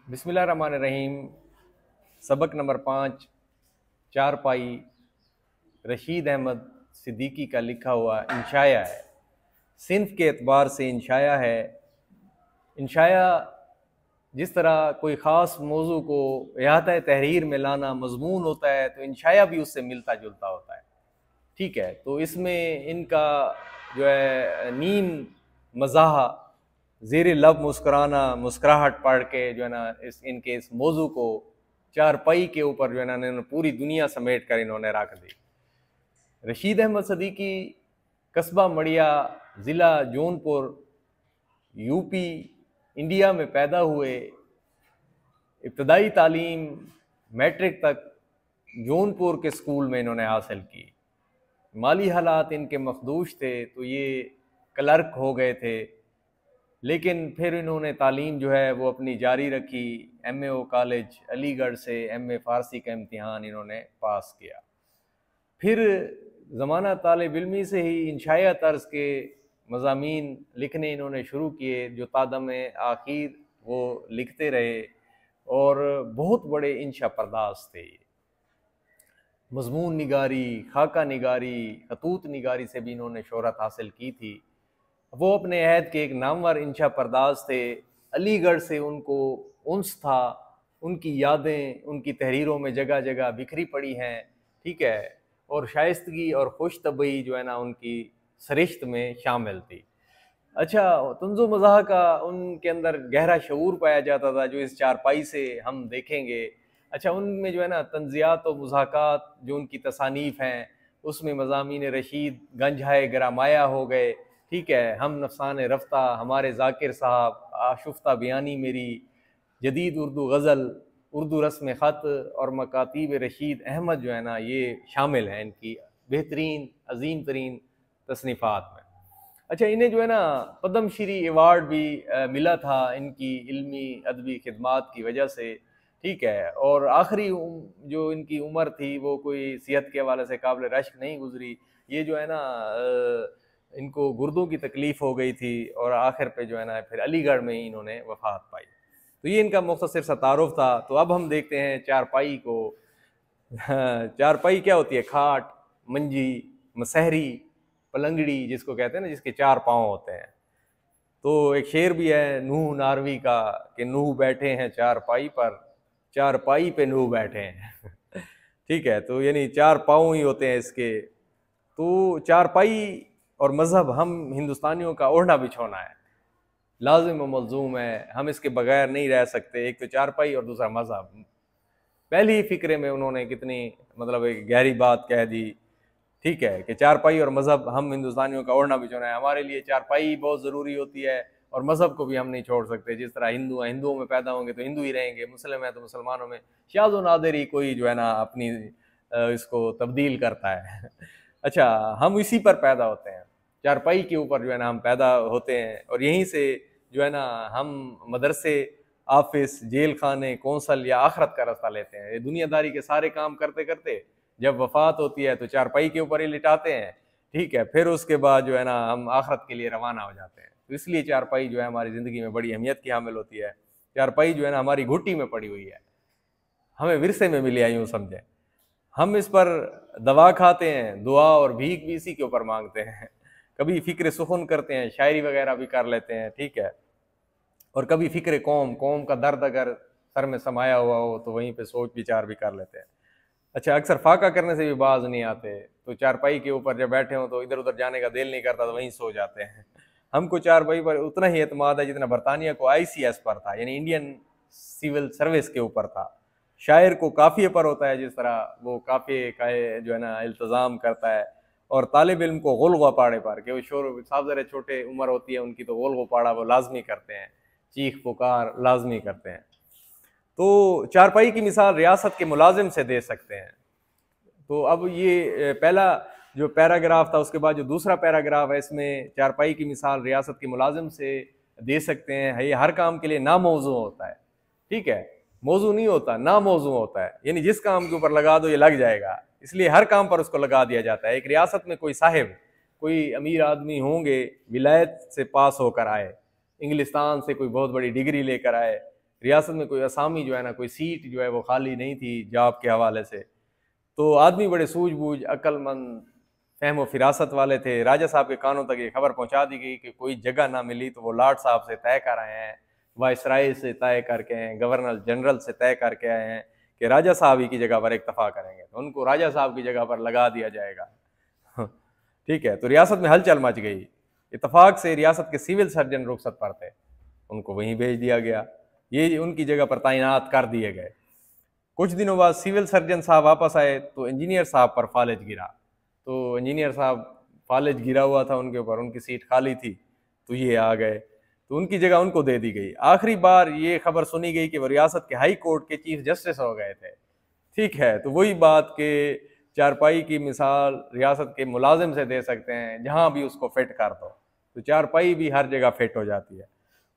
बिस्मिल्लाहिर्रहमानिर्रहीम। सबक नंबर 5, चारपाई, रशीद अहमद सिद्दीकी का लिखा हुआ इंशाया है। सिन्फ के एतबार से इंशाया है। इंशाया जिस तरह कोई ख़ास मौजू को इहाता तहरीर में लाना मजमून होता है, तो इंशाया भी उससे मिलता जुलता होता है। ठीक है, तो इसमें इनका जो है नीम मज़ाहा, ज़ेर लब मुस्कुराना, मुस्कुराहट पढ़ के जो है ना इस मौजू को चारपाई के ऊपर जो है ना इन्होंने पूरी दुनिया समेट कर इन्होंने रख दी। रशीद अहमद सिद्दीकी कस्बा मड़िया, ज़िला जौनपुर, यूपी, इंडिया में पैदा हुए। इब्तदाई तालीम मैट्रिक तक जौनपुर के स्कूल में इन्होंने हासिल की। माली हालात इनके मखदूश थे, तो ये क्लर्क हो गए थे, लेकिन फिर इन्होंने तालीम जो है वो अपनी जारी रखी। MAO कॉलेज अलीगढ़ से MA फ़ारसी का इम्तिहान इन्होंने पास किया। फिर ज़माना तालिब इल्मी से ही इंशाया तर्ज के मज़ामीन लिखने इन्होंने शुरू किए, जो तादम आखिर वो लिखते रहे और बहुत बड़े इंशा पर्दास थे। मजमून निगारी, खाका निगारी, खतूत निगारी से भी इन्होंने शोहरत हासिल की थी। वो अपने अहद के एक नामवर इंशा पर्दास थे। अलीगढ़ से उनको उन्स था, उनकी यादें उनकी तहरीरों में जगह जगह बिखरी पड़ी हैं। ठीक है, और शाइस्तगी और खुश तबई जो है ना उनकी सरिश्त में शामिल थी। अच्छा, तंज़ो मज़ाह का उनके अंदर गहरा शऊर पाया जाता था, जो इस चारपाई से हम देखेंगे। अच्छा, उनमें जो है ना तंज़ियात और मुज़ाहकात जो उनकी तसानीफ़ हैं, उसमें मज़ामीन रशीद, गंजहाए गरामाया हो गए। ठीक है, हम नफसान रफ्ता, हमारे ज़ाकिर साहब, आशुफ्ता बयानी मेरी, जदीद उर्दू गज़ल, उर्दू रस्म ख़त और मकातीब रशीद अहमद जो है ना ये शामिल हैं इनकी बेहतरीन अजीम तरीन तसनीफ़ात में। अच्छा, इन्हें जो है ना पद्म श्री अवार्ड भी मिला था इनकी इल्मी अदबी खिदमात की वजह से। ठीक है, और आखिरी जो इनकी उम्र थी वो कोई सेहत के हवाले से काबिल रश्क नहीं गुजरी। ये जो है ना इनको गुर्दों की तकलीफ़ हो गई थी और आखिर पे जो है ना फिर अलीगढ़ में ही इन्होंने वफ़ात पाई। तो ये इनका मुख्तसर सा तारुफ था। तो अब हम देखते हैं चारपाई को। चारपाई क्या होती है? खाट, मंजी, मसहरी, पलंगड़ी जिसको कहते हैं ना, जिसके 4 पाँव होते हैं। तो एक शेर भी है नूह नारवी का कि नूह बैठे हैं चारपाई पर, चारपाई पे नूह बैठे हैं। ठीक है, तो यानी 4 पाँव ही होते हैं इसके। तो चारपाई और मज़हब हम हिंदुस्तानियों का ओढ़ना बिछोना है, लाजिम व मलजूम है, हम इसके बगैर नहीं रह सकते। एक तो चारपाई और दूसरा मज़हब। पहली ही फिक्रे में उन्होंने कितनी मतलब एक गहरी बात कह दी। ठीक है, कि चारपाई और मज़हब हम हिंदुस्तानियों का ओढ़ना बिछोना है। हमारे लिए चारपाई बहुत ज़रूरी होती है और मज़हब को भी हम नहीं छोड़ सकते। जिस तरह हिंदू हैं, हिंदुओं में पैदा होंगे तो हिंदू ही रहेंगे, मुस्लिम हैं तो मुसलमानों में शाज़ व नादिर ही कोई जो है ना अपनी इसको तब्दील करता है। अच्छा, हम इसी पर पैदा होते हैं, चारपाई के ऊपर जो है ना हम पैदा होते हैं, और यहीं से जो है ना हम मदरसे, ऑफिस, जेल खाने, कौंसल या आखरत का रास्ता लेते हैं। ये दुनियादारी के सारे काम करते करते जब वफात होती है तो चारपाई के ऊपर ही लिटाते हैं। ठीक है, फिर उसके बाद जो है ना हम आखरत के लिए रवाना हो जाते हैं। तो इसलिए चारपाई जो है हमारी ज़िंदगी में बड़ी अहमियत की हामिल होती है। चारपाई जो है ना हमारी घुट्टी में पड़ी हुई है, हमें विरसे में मिली है, यूँ समझें। हम इस पर दवा खाते हैं, दुआ और भीख भी इसी के ऊपर मांगते हैं। कभी फ़िक्र सुखन करते हैं, शायरी वगैरह भी कर लेते हैं। ठीक है, और कभी फ़िक्र कौम, कौम का दर्द अगर सर में समाया हुआ हो तो वहीं पे सोच विचार भी कर लेते हैं। अच्छा, अक्सर फाका करने से भी बाज नहीं आते, तो चारपाई के ऊपर जब बैठे हों तो इधर उधर जाने का दिल नहीं करता, तो वहीं सो जाते हैं। हमको चारपाई पर उतना ही एतमाद है जितना बरतानिया को ICS पर था, यानी इंडियन सिविल सर्विस के ऊपर था। शायर को काफ़िए पर होता है, जिस तरह वो काफ़िए का जो है ना इल्तज़ाम करता है, और तालिब इल्म को गोल गोपाड़े पर, कि वो शोर साहब ज़रा छोटे उम्र होती है उनकी, तो गोल गोपाड़ा वो लाजमी करते हैं, चीख पुकार लाजमी करते हैं। तो चारपाई की मिसाल रियासत के मुलाजिम से दे सकते हैं। तो अब ये पहला जो पैराग्राफ था, उसके बाद जो दूसरा पैराग्राफ है, इसमें चारपाई की मिसाल रियासत के मुलाजिम से दे सकते हैं। ये हर काम के लिए नामौजू होता है। ठीक है, मौजू नहीं होता, नामौजू होता है, यानी जिस काम के ऊपर लगा दो ये लग जाएगा, इसलिए हर काम पर उसको लगा दिया जाता है। एक रियासत में कोई साहिब, कोई अमीर आदमी होंगे, विलायत से पास होकर आए, इंग्लिस्तान से कोई बहुत बड़ी डिग्री लेकर आए, रियासत में कोई असामी जो है ना, कोई सीट जो है वो खाली नहीं थी जॉब के हवाले से। तो आदमी बड़े सूझबूझ, अक्लमंद, फहम व फिरासत वाले थे। राजा साहब के कानों तक ये खबर पहुंचा दी गई कि कोई जगह ना मिली तो वो लॉर्ड साहब से तय कर आए हैं, वायसराय से तय करके आए हैं, गवर्नर जनरल से तय करके आए हैं कि राजा साहब ही की जगह पर इक्तफा करेंगे, तो उनको राजा साहब की जगह पर लगा दिया जाएगा। ठीक है, तो रियासत में हलचल मच गई। इतफाक से रियासत के सिविल सर्जन रुखसत पर थे, उनको वहीं भेज दिया गया, ये उनकी जगह पर तैनात कर दिए गए। कुछ दिनों बाद सिविल सर्जन साहब वापस आए तो इंजीनियर साहब पर फालिज गिरा। तो इंजीनियर साहब फालिज गिरा हुआ था उनके ऊपर, उनकी सीट खाली थी, तो ये आ गए, तो उनकी जगह उनको दे दी गई। आखिरी बार ये खबर सुनी गई कि वो रियासत के हाई कोर्ट के चीफ जस्टिस हो गए थे। ठीक है, तो वही बात के चारपाई की मिसाल रियासत के मुलाजिम से दे सकते हैं, जहां भी उसको फिट कर दो तो चारपाई भी हर जगह फिट हो जाती है।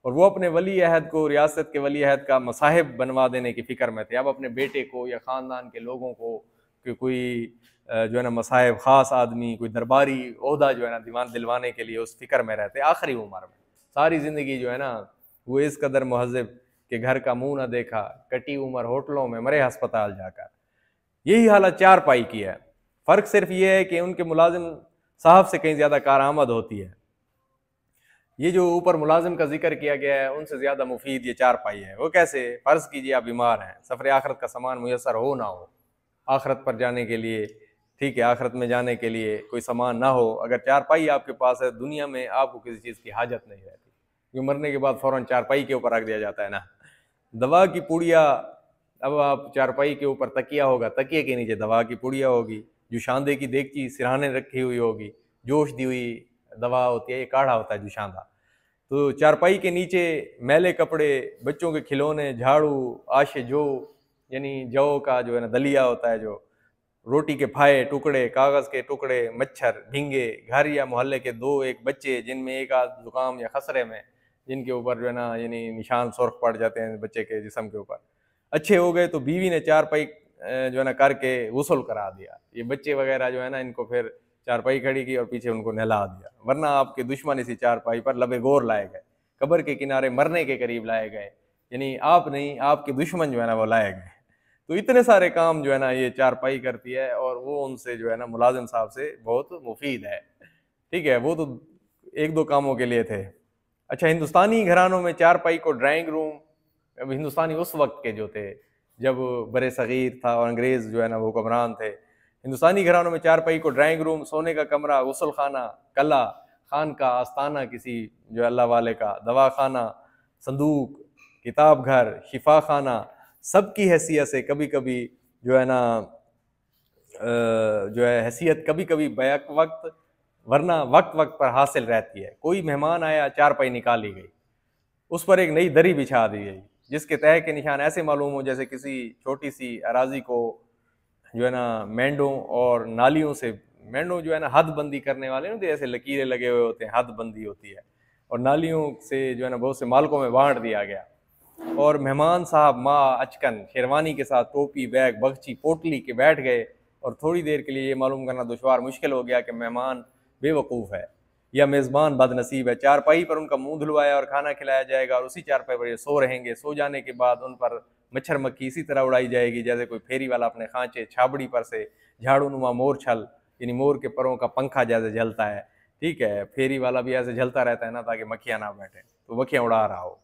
और वो अपने वली अहद को, रियासत के वली अहद का मसाहिब बनवा देने की फिक्र में थे। अब अपने बेटे को या ख़ानदान के लोगों को कि कोई जो है ना मसाहिब, ख़ास आदमी, कोई दरबारी ओहदा जो है ना दिलवाने के लिए उस फिक्र में रहते। आखिरी उम्र में सारी ज़िंदगी जो है ना वो इस कदर महज़ब के घर का मुंह ना देखा, कटी उम्र होटलों में, मरे हस्पताल जाकर। यही हालत चारपाई की है। फ़र्क सिर्फ ये है कि उनके मुलाजिम साहब से कहीं ज़्यादा कारआमद होती है। ये जो ऊपर मुलाजिम का जिक्र किया गया है उनसे ज़्यादा मुफीद ये चारपाई है। वो कैसे? फ़र्ज़ कीजिए आप बीमार हैं, सफ़र आखरत का सामान मुयसर हो ना हो, आखरत पर जाने के लिए, ठीक है, आखरत में जाने के लिए कोई सामान ना हो, अगर चारपाई आपके पास है, दुनिया में आपको किसी चीज़ की हाजत नहीं रहती, क्योंकि मरने के बाद फ़ौरन चारपाई के ऊपर रख दिया जाता है ना। दवा की पुड़िया, अब आप चारपाई के ऊपर तकिया होगा, तकिए के नीचे दवा की पुड़िया होगी, जुशांदे की देगची सिरहाने रखी हुई होगी, जोश दी हुई दवा होती है, ये काढ़ा होता है जुशांदा। तो चारपाई के नीचे मैले कपड़े, बच्चों के खिलौने, झाड़ू, आशे जो, यानी जौ का जो है ना दलिया होता है, जो रोटी के फाये टुकड़े, कागज़ के टुकड़े, मच्छर, भींगे, घर या मोहल्ले के दो एक बच्चे जिनमें एक आध जुकाम या खसरे में, जिनके ऊपर जो है ना यानी निशान सुर्ख पड़ जाते हैं बच्चे के जिस्म के ऊपर, अच्छे हो गए तो बीवी ने चारपाई जो है ना करके गुस्ल करा दिया। ये बच्चे वगैरह जो है ना इनको फिर चारपाई खड़ी की और पीछे उनको नहला दिया, वरना आपके दुश्मन इसी चारपाई पर लबे गोर लाए गए, कब्र के किनारे मरने के करीब लाए गए, यानी आप नहीं, आपके दुश्मन जो है ना वो लाए गए। तो इतने सारे काम जो है ना ये चारपाई करती है, और वो उनसे जो है ना मुलाजिम साहब से बहुत मुफीद है। ठीक है, वो तो एक दो कामों के लिए थे। अच्छा, हिंदुस्तानी घरानों में चारपाई को ड्राइंग रूम, अब हिंदुस्तानी उस वक्त के जो थे जब बरे सगीर था और अंग्रेज़ जो है ना वो हुक्मरान थे, हिंदुस्तानी घरानों में चारपाई को ड्राइंग रूम, सोने का कमरा, गुसल खाना, कला, खान का आस्थाना किसी जो अल्लाह वाले का, दवा खाना, संदूक, किताब घर, शिफा खाना, सबकी हैसियत से कभी कभी जो है ना जो है हैसियत कभी कभी बैक वक्त, वरना वक्त वक्त पर हासिल रहती है। कोई मेहमान आया, चारपाई निकाली गई, उस पर एक नई दरी बिछा दी गई, जिसके तह के निशान ऐसे मालूम हो जैसे किसी छोटी सी अराजी को जो है ना मेंढों और नालियों से, मेंढों जो है ना हद बंदी करने वाले ना, तो ऐसे लकीरें लगे हुए होते हैं, हद बंदी होती है, और नालियों से जो है ना बहुत से मालकों में बांट दिया गया। और मेहमान साहब माँ अचकन शेरवानी के साथ टोपी, बैग, बख्ची, पोटली के बैठ गए, और थोड़ी देर के लिए ये मालूम करना दुश्वार मुश्किल हो गया कि मेहमान बेवकूफ़ है या मेज़बान बदनसीब है। चारपाई पर उनका मुंह धुलवाया और खाना खिलाया जाएगा, और उसी चारपाई पर ये सो रहेंगे। सो जाने के बाद उन पर मच्छर मक्खी इसी तरह उड़ाई जाएगी जैसे कोई फेरी वाला अपने खांचे छाबड़ी पर से झाड़ू नुमा मोर छल, यानी मोर के परों का पंखा जैसे झलता है, ठीक है, फेरी वाला भी ऐसे झलता रहता है ना, ताकि मक्खियाँ ना बैठे, तो मक्खियाँ उड़ा रहा हो।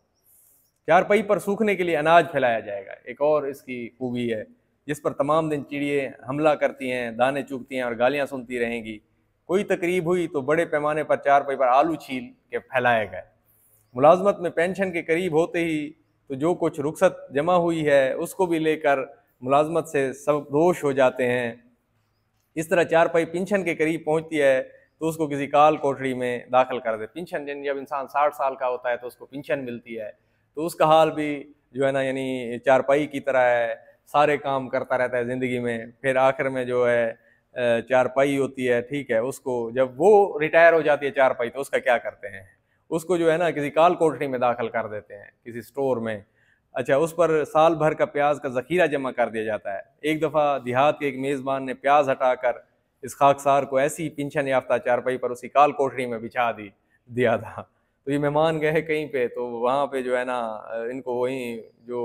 चारपाई पर सूखने के लिए अनाज फैलाया जाएगा, एक और इसकी खूबी है, जिस पर तमाम दिन चिड़िए हमला करती हैं, दाने चुगती हैं और गालियाँ सुनती रहेंगी। कोई तकरीब हुई तो बड़े पैमाने पर चारपाई पर आलू छील के फैलाए गए। मुलाजमत में पेंशन के करीब होते ही तो जो कुछ रुखसत जमा हुई है उसको भी लेकर मुलाजमत से सब दोष हो जाते हैं। इस तरह चारपाई पेंशन के करीब पहुंचती है तो उसको किसी काल कोठरी में दाखिल कर दे। पेंशन जब इंसान 60 साल का होता है तो उसको पेंशन मिलती है, तो उसका हाल भी जो है ना यानी चारपाई की तरह है, सारे काम करता रहता है ज़िंदगी में। फिर आखिर में जो है चारपाई होती है, ठीक है, उसको जब वो रिटायर हो जाती है चारपाई, तो उसका क्या करते हैं, उसको जो है ना किसी काल कोठरी में दाखिल कर देते हैं, किसी स्टोर में। अच्छा, उस पर साल भर का प्याज का ज़ख़ीरा जमा कर दिया जाता है। एक दफ़ा देहात के एक मेज़बान ने प्याज हटाकर इस खाकसार को ऐसी पेंशन याफ्ता चारपाई पर उसी काल कोठरी में बिछा दिया था। तो ये मेहमान गए कहीं पे, तो वहाँ पे जो है ना इनको वहीं जो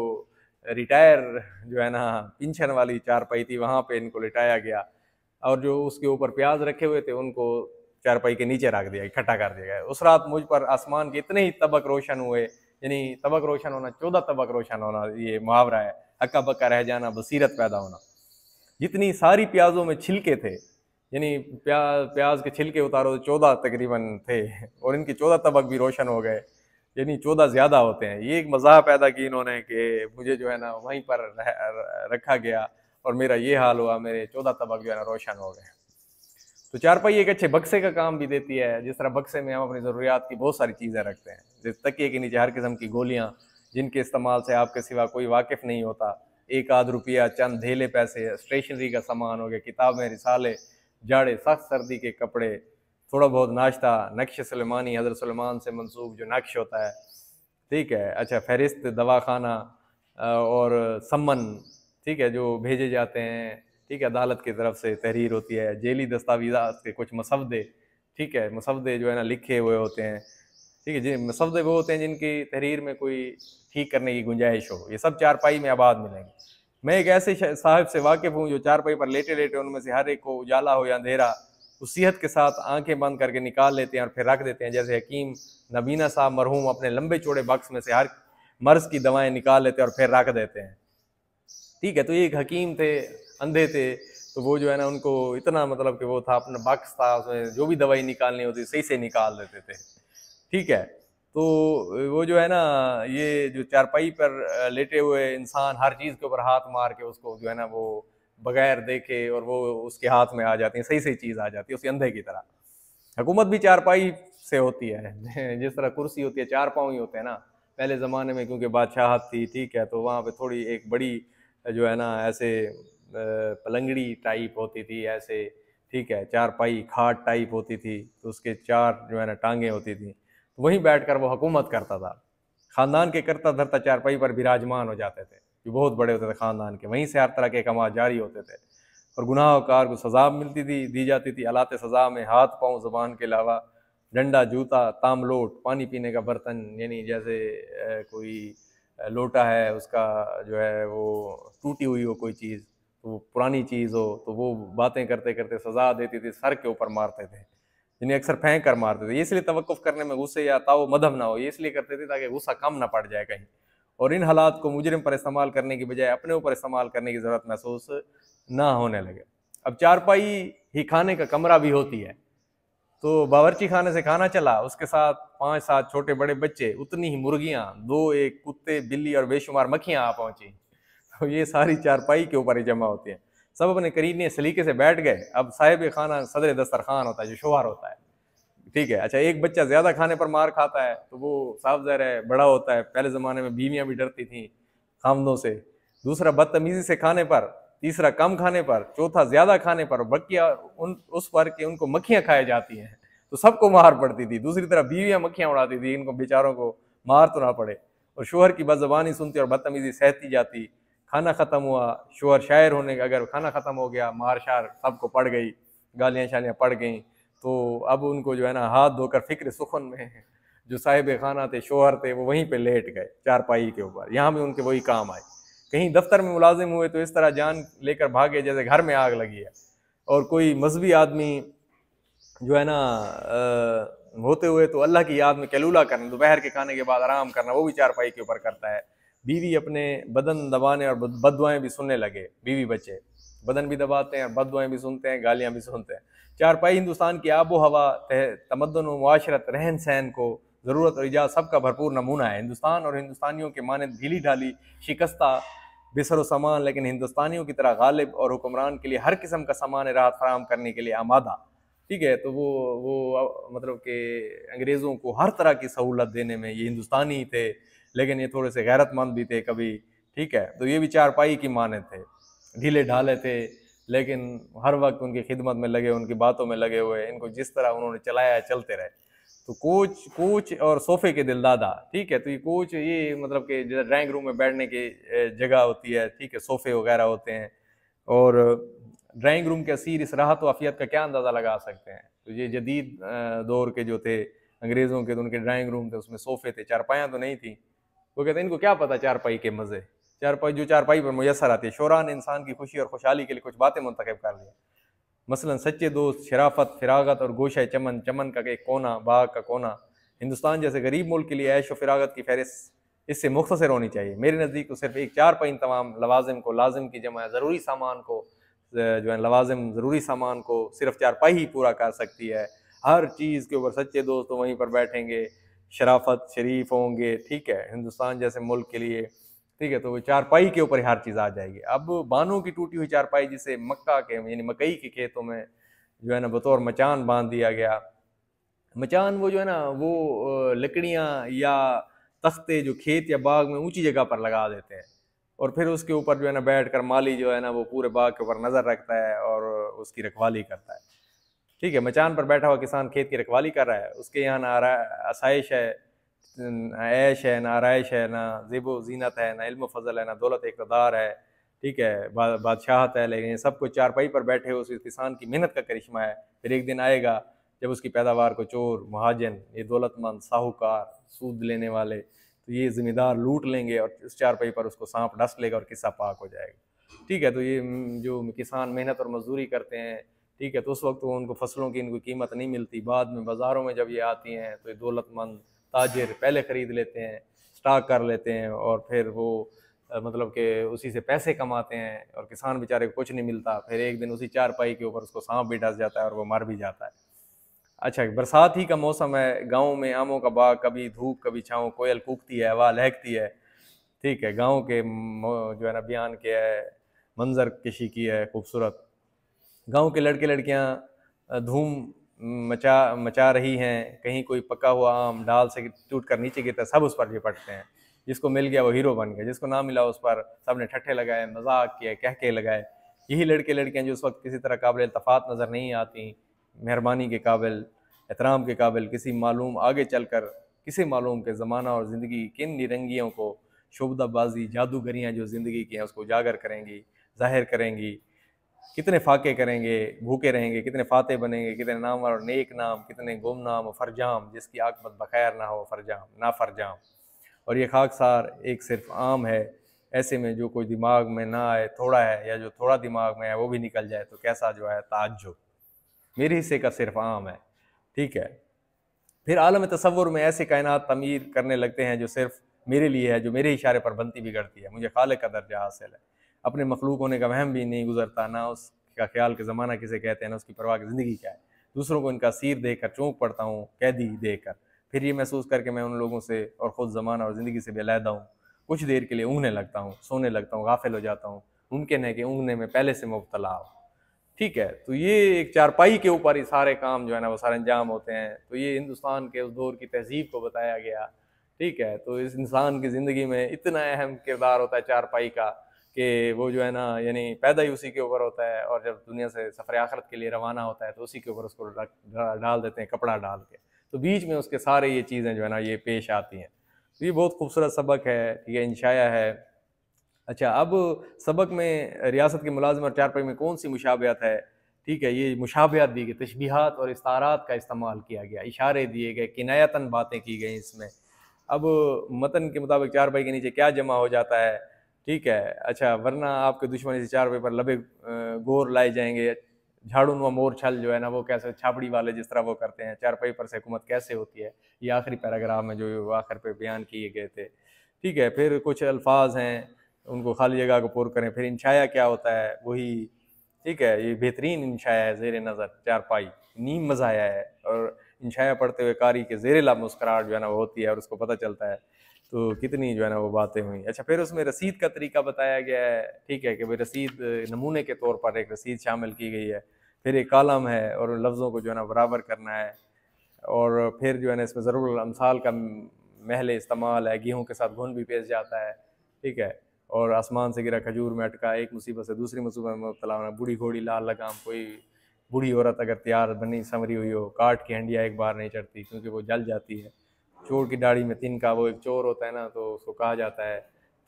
रिटायर जो है ना पेंशन वाली चारपाई थी वहाँ पे इनको लिटाया गया, और जो उसके ऊपर प्याज रखे हुए थे उनको चारपाई के नीचे रख दिया, इकट्ठा कर दिया गया। उस रात मुझ पर आसमान के इतने ही तबक रोशन हुए, यानी तबक रोशन होना, 14 तबक रोशन होना, ये मुहावरा है, हक्का बक्का रह जाना, बसीरत पैदा होना। जितनी सारी प्याजों में छिलके थे, यानी प्याज के छिलके उतारो तो 14 तकरीबन थे, और इनके 14 तबक भी रोशन हो गए, यानी 14 ज्यादा होते हैं। ये एक मज़ाह पैदा की इन्होंने कि मुझे जो है ना वहीं पर रखा गया और मेरा ये हाल हुआ, मेरे 14 तबक जो है ना रोशन हो गए। तो चारपाई एक अच्छे बक्से का काम भी देती है, जिस तरह बक्से में हम अपनी ज़रूरियात की बहुत सारी चीज़ें रखते हैं, जैसे तकिए के नीचे हर किस्म की गोलियाँ, जिनके इस्तेमाल से आपके सिवा कोई वाकिफ़ नहीं होता, एक आध रुपया, चंद धेले पैसे, स्टेशनरी का सामान हो गया, किताबें, रिसाले, जाड़े सख्त सर्दी के कपड़े, थोड़ा बहुत नाश्ता, नक्श सुलेमानी, हज़रत सुलेमान से मंसूब जो नक्श होता है, ठीक है, अच्छा, फहरिस्त, दवाखाना और सम्मन, ठीक है, जो भेजे जाते हैं, ठीक है, अदालत की तरफ से तहरीर होती है, जेली दस्तावेज़ात के कुछ मसवदे, ठीक है, मसवदे जो है ना लिखे हुए होते हैं, ठीक है जी, मसवदे वो होते हैं जिनकी तहरीर में कोई ठीक करने की गुंजाइश हो, ये सब चारपाई में आबाद मिलेंगे। मैं एक ऐसे साहब से वाकिफ़ हूँ जो चारपाई पर लेटे लेटे उनमें से हर एक को उजाला हो या अंधेरा उसियत के साथ आंखें बंद करके निकाल लेते हैं और फिर रख देते हैं, जैसे हकीम नबीना साहब मरहूम अपने लंबे चौड़े बक्स में से हर मर्ज की दवाएं निकाल लेते हैं और फिर रख देते हैं, ठीक है। तो ये एक हकीम थे, अंधे थे, तो वो जो है ना उनको इतना मतलब कि वो था, अपना बक्स था, उसमें जो भी दवाई निकालनी होती सही से निकाल देते थे, ठीक है। तो वो जो है ना ये जो चारपाई पर लेटे हुए इंसान हर चीज़ के ऊपर हाथ मार के उसको जो है ना वो बगैर देखे और वो उसके हाथ में आ जाती है, सही सही चीज़ आ जाती है उसी अंधे की तरह। हुकूमत भी चारपाई से होती है जिस तरह कुर्सी होती है, चार पाँव ही होते हैं ना पहले ज़माने में, क्योंकि बादशाहत थी, ठीक है, तो वहाँ पे थोड़ी एक बड़ी जो है ना ऐसे पलंगड़ी टाइप होती थी ऐसे, ठीक है, चारपाई खाट टाइप होती थी, तो उसके चार जो है ना टांगे होती थी, तो वहीं बैठकर वो हुकूमत करता था। खानदान के करता धरता चारपाई पर विराजमान हो जाते थे, जो बहुत बड़े होते थे खानदान के, वहीं से हर तरह के कमा जारी होते थे और गुनाहगार को सजा मिलती थी, दी जाती थी। आलात सजा में हाथ पाँव ज़बान के अलावा डंडा, जूता, तामलोट, पानी पीने का बर्तन, यानी जैसे कोई लोटा है उसका जो है वो टूटी हुई हो कोई चीज़, तो वो पुरानी चीज़ हो, तो वो बातें करते करते सजा देती थी, सर के ऊपर मारते थे, जिन्हें अक्सर फेंक कर मारते थे। ये इसलिए तवक्कुफ करने में गुस्से या ताव मदम ना हो, ये इसलिए करते थे ताकि गुस्सा कम ना पड़ जाए कहीं, और इन हालात को मुजरिम पर इस्तेमाल करने की बजाय अपने ऊपर इस्तेमाल करने की ज़रूरत महसूस ना होने लगे। अब चारपाई ही खाने का कमरा भी होती है, तो बावर्ची खाने से खाना चला, उसके साथ 5-7 छोटे बड़े बच्चे, उतनी ही मुर्गियां, 2-1 कुत्ते, बिल्ली और बेशुमार मक्खियां आ पहुंची। तो ये सारी चारपाई के ऊपर ही जमा होती है। सब अपने करीने सलीके से बैठ गए। अब साहिब खाना सदर दस्तरखान होता है, जो शोहर होता है, ठीक है। अच्छा, एक बच्चा ज्यादा खाने पर मार खाता है तो वो साफ ज़ाहिर है बड़ा होता है। पहले ज़माने में बीवियां भी डरती थी खामदों से। दूसरा, बदतमीजी से खाने पर। तीसरा, कम खाने पर। चौथा, ज्यादा खाने पर। बकिया उस पर कि उनको मक्खियां खाई जाती हैं, तो सबको मार पड़ती थी। दूसरी तरफ बीवियां मक्खियां उड़ाती थी, इनको बेचारों को मार तो ना पड़े, और शोहर की बदजबानी सुनती और बदतमीजी सहती जाती। खाना खत्म हुआ, शोहर शायर होने का, अगर खाना खत्म हो गया, मार शार सबको पड़ गई, गालियां शालियां पड़ गई, तो अब उनको जो है ना हाथ धोकर फिक्र सुखन में जो साहिब खाना थे, शोहर थे, वो वहीं पे लेट गए चारपाई के ऊपर। यहाँ भी उनके वही काम आए। कहीं दफ्तर में मुलाजिम हुए तो इस तरह जान लेकर भागे जैसे घर में आग लगी है। और कोई मजहबी आदमी जो है ना होते हुए तो अल्लाह की याद में कैलूला करना, दोपहर के खाने के बाद आराम करना, वो भी चारपाई के ऊपर करता है। बीवी अपने बदन दबाने और बददुआएं भी सुनने लगे। बीवी बच्चे बदन भी दबाते हैं और बददुआएं भी सुनते हैं, गालियां भी सुनते हैं। चारपाई हिंदुस्तान की आबो हवा, तमद्दुन व मुआशरत, रहन सहन को ज़रूरत और इजाज़त सबका भरपूर नमूना है। हिंदुस्तान और हिंदुस्तानियों के माने ढीली ढाली, शिकस्ता, बिसर सामान, लेकिन हिंदुस्तानियों की तरह गालिब और हुक्मरान के लिए हर किस्म का सामान राहत फराहम करने के लिए आमादा, ठीक है। तो वो मतलब कि अंग्रेज़ों को हर तरह की सहूलत देने में ये हिंदुस्तानी थे, लेकिन ये थोड़े से गैरतमंद भी थे कभी, ठीक है। तो ये भी चारपाई की माने थे, ढीले ढाले थे, लेकिन हर वक्त उनकी खिदमत में लगे, उनकी बातों में लगे हुए, इनको जिस तरह उन्होंने चलाया चलते रहे। तो कोच और सोफे के दिलदादा, ठीक है। तो ये कोच, ये मतलब कि ड्राइंग रूम में बैठने की जगह होती है, ठीक है, सोफे वगैरह होते हैं। और ड्राइंग रूम के असीर इस राहत व आफियत का क्या अंदाज़ा लगा सकते हैं। तो ये जदीद दौर के जो थे अंग्रेज़ों के, तो उनके ड्राइंग रूम थे, उसमें सोफ़े थे, चारपाइयाँ तो नहीं थी। वो कहते हैं इनको क्या पता चारपाई के मज़े, चारपाई जो चारपाई पर मुयस्सर आती है। शोरा ने इंसान की खुशी और खुशहाली के लिए कुछ बातें मुंतखब कर दी, मसलन सच्चे दोस्त, शराफत, फिरागत और गोशा चमन, चमन का एक कोना, बाग का कोना। हिंदुस्तान जैसे गरीब मुल्क के लिए ऐश व फिरागत की फहरिस्त इससे मुख्तसर होनी चाहिए। मेरे नज़दीक तो सिर्फ एक चारपाई तमाम लवाजिम को, लाजिम की जमा ज़रूरी सामान को, जो है लवाजिम ज़रूरी सामान को सिर्फ चारपाई ही पूरा कर सकती है। हर चीज़ के ऊपर सच्चे दोस्त तो वहीं पर बैठेंगे, शराफत शरीफ होंगे, ठीक है, हिंदुस्तान जैसे मुल्क के लिए, ठीक है, तो वो चारपाई के ऊपर हर चीज़ आ जाएगी। अब बानों की टूटी हुई चारपाई जिसे मक्का के यानी मकई के खेतों में जो है ना बतौर मचान बांध दिया गया। मचान वो जो है ना वो लकड़ियाँ या तख्ते जो खेत या बाग में ऊंची जगह पर लगा देते हैं, और फिर उसके ऊपर जो है ना बैठ कर माली जो है ना वो पूरे बाग के ऊपर नज़र रखता है और उसकी रखवाली करता है। ठीक है, मचान पर बैठा हुआ किसान खेत की रखवाली कर रहा है, उसके यहाँ ना आसाइश है, ऐश है, ना आराइश है, ना ज़ेबो ज़ीनत है, ना इल्म फजल है, ना दौलत इक़्तिदार है, ठीक है, बादशाहत है, लेकिन सब कुछ चारपाई पर बैठे हुए उस किसान की मेहनत का करिश्मा है। फिर एक दिन आएगा जब उसकी पैदावार को चोर, महाजन, ये दौलतमंद, साहूकार, सूद लेने वाले, तो ये ज़िम्मेदार लूट लेंगे और उस चारपाई पर उसको सांप डस लेगा और किस्सा पाक हो जाएगा। ठीक है, तो ये जो किसान मेहनत और मजदूरी करते हैं, ठीक है, तो उस वक्त वो उनको फसलों की इनको कीमत नहीं मिलती। बाद में बाज़ारों में जब ये आती हैं तो ये दौलतमंद ताजिर पहले ख़रीद लेते हैं, स्टॉक कर लेते हैं, और फिर वो मतलब कि उसी से पैसे कमाते हैं, और किसान बेचारे को कुछ नहीं मिलता। फिर एक दिन उसी चारपाई के ऊपर उसको सांप भी डस जाता है और वो मर भी जाता है। अच्छा, बरसात ही का मौसम है, गाँव में आमों का बाग, कभी धूप कभी छाँव, कोयल कूकती है, हवा लहकती है, ठीक है, गाँव के जो है ना बयान किया है, मंजर कशी की है खूबसूरत। गांव के लड़के लड़कियां धूम मचा मचा रही हैं, कहीं कोई पका हुआ आम डाल से टूट कर नीचे गिरता, सब उस पर झपटते हैं। जिसको मिल गया वो हीरो बन गया, जिसको ना मिला उस पर सबने ठट्ठे लगाए, मजाक किए, कहके लगाए। यही लड़के लड़कियां जो उस वक्त किसी तरह काबिल इल्तफात नज़र नहीं आती, मेहरबानी के काबिल, एहतराम के काबिल, किसी मालूम आगे चलकर किसी मालूम के ज़माना और ज़िंदगी किन निरंगियों को, शोबदाबाजी जादूगरियाँ जो ज़िंदगी की हैं उसको उजागर करेंगी, जाहिर करेंगी। कितने फाके करेंगे, भूखे रहेंगे, कितने फाते बनेंगे, कितने नाम और नेक नाम, कितने गुमनाम फरजाम, जिसकी आकबत बखैर ना हो फरजाम ना फरजाम। और ये खाकसार एक सिर्फ आम है, ऐसे में जो कोई दिमाग में ना आए थोड़ा है, या जो थोड़ा दिमाग में है वो भी निकल जाए तो कैसा जो है ताज्जुब, मेरे हिस्से का सिर्फ आम है। ठीक है, फिर आलम तसव्वुर में ऐसे कायनात तमीर करने लगते हैं जो सिर्फ मेरे लिए है, जो मेरे इशारे पर बनती बिगड़ती है। मुझे खालिक का दर्जा हासिल है, अपने मखलूक होने का वहम भी नहीं गुजरता, ना उसका ख्याल के ज़माना किसे कहते हैं, ना उसकी परवाह की ज़िंदगी क्या है। दूसरों को इनका सीर देकर चौंक पड़ता हूँ, कैदी देकर, फिर ये महसूस करके मैं उन लोगों से और ख़ुद ज़माना और ज़िंदगी से बेलहदा हूँ। कुछ देर के लिए ऊँघने लगता हूँ, सोने लगता हूँ, गाफिल हो जाता हूँ, मुमकिन है कि ऊँघने में पहले से मुब्तला हो। ठीक है, तो ये एक चारपाई के ऊपर ही सारे काम जो है ना वो सारे अंजाम होते हैं। तो ये हिंदुस्तान के उस दौर की तहजीब को बताया गया। ठीक है, तो इस इंसान की ज़िंदगी में इतना अहम किरदार होता है चारपाई का कि वो जो है ना यानी पैदा ही उसी के ऊपर होता है, और जब दुनिया से सफ़र आखिरत के लिए रवाना होता है तो उसी के ऊपर उसको डाल देते हैं, कपड़ा डाल के। तो बीच में उसके सारे ये चीज़ें जो है ना ये पेश आती हैं। तो ये बहुत खूबसूरत सबक है, ठीक है, इंशाया है। अच्छा, अब सबक में रियासत के मुलाजिम और चारपाई में कौन सी मुशाबहत है? ठीक है, ये मुशाबहत दी गई, तशबीहात और इस्तारात का इस्तेमाल किया गया, इशारे दिए गए, किनायतन बातें की गई इसमें। अब मतन के मुताबिक चारपाई के नीचे क्या जमा हो जाता है? ठीक है, अच्छा, वरना आपके दुश्मनी से चारपाई पर लबे गोर लाए जाएंगे, झाड़ू नुमा मोर छल जो है ना वो कैसे छाबड़ी वाले जिस तरह वो करते हैं, चारपाई पर से हुकूमत कैसे होती है, ये आखिरी पैराग्राफ में जो आखिर पे बयान किए गए थे। ठीक है, फिर कुछ अल्फाज हैं, उनको खाली जगह को पुर करें। फिर इंशाया क्या होता है वही, ठीक है, ये बेहतरीन इंशाया है, ज़ेर नज़र चारपाई, नीम मज़ाया है, और इंशाया पढ़ते हुए कारी के ज़ेर लब मुस्कुराहट जो है ना वो होती है और उसको पता चलता है। तो कितनी जो है ना वो बातें हुई। अच्छा, फिर उसमें रसीद का तरीका बताया गया है। ठीक है, कि भाई रसीद नमूने के तौर पर एक रसीद शामिल की गई है, फिर एक कालम है और उन लफ्ज़ों को जो है ना बराबर करना है, और फिर जो है ना इसमें ज़रूर अमसाल का महल इस्तेमाल है, गेहूँ के साथ घुन भी पेश जाता है। ठीक है, और आसमान से गिरा खजूर में अटका, एक मुसीबत से दूसरी मुसीबत में मुब्तला होना, बूढ़ी घोड़ी लाल लगाम, कोई बूढ़ी औरत अगर तैयार बनी संवरी हुई हो, काट की हंडिया एक बार नहीं चढ़ती क्योंकि वो जल जाती है। चोर की दाढ़ी में तिनका, वो एक चोर होता है ना तो उसको कहा जाता है,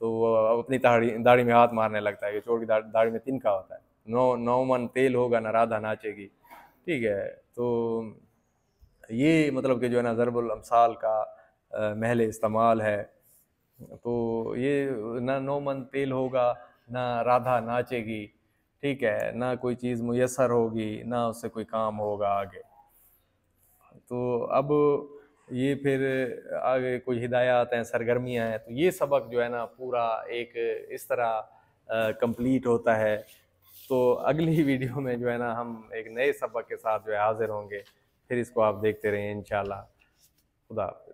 तो वो अपनी दाढ़ी दाढ़ी में हाथ मारने लगता है कि चोर की दाढ़ी में तिनका होता है। नौ नौ मन तेल होगा ना राधा नाचेगी। ठीक है, तो ये मतलब कि जो है ना ज़रबुल अमसाल का महल इस्तेमाल है। तो ये ना नौमन तेल होगा, ना राधा नाचेगी, ठीक है, ना कोई चीज़ मुयस्सर होगी, ना उससे कोई काम होगा आगे। तो अब ये फिर आगे कोई हिदायत हैं, सरगर्मियाँ हैं, तो ये सबक जो है ना पूरा एक इस तरह कंप्लीट होता है। तो अगली वीडियो में जो है ना हम एक नए सबक के साथ जो है हाजिर होंगे। फिर इसको आप देखते रहें इंशाल्लाह। खुदा हाफ़िज़।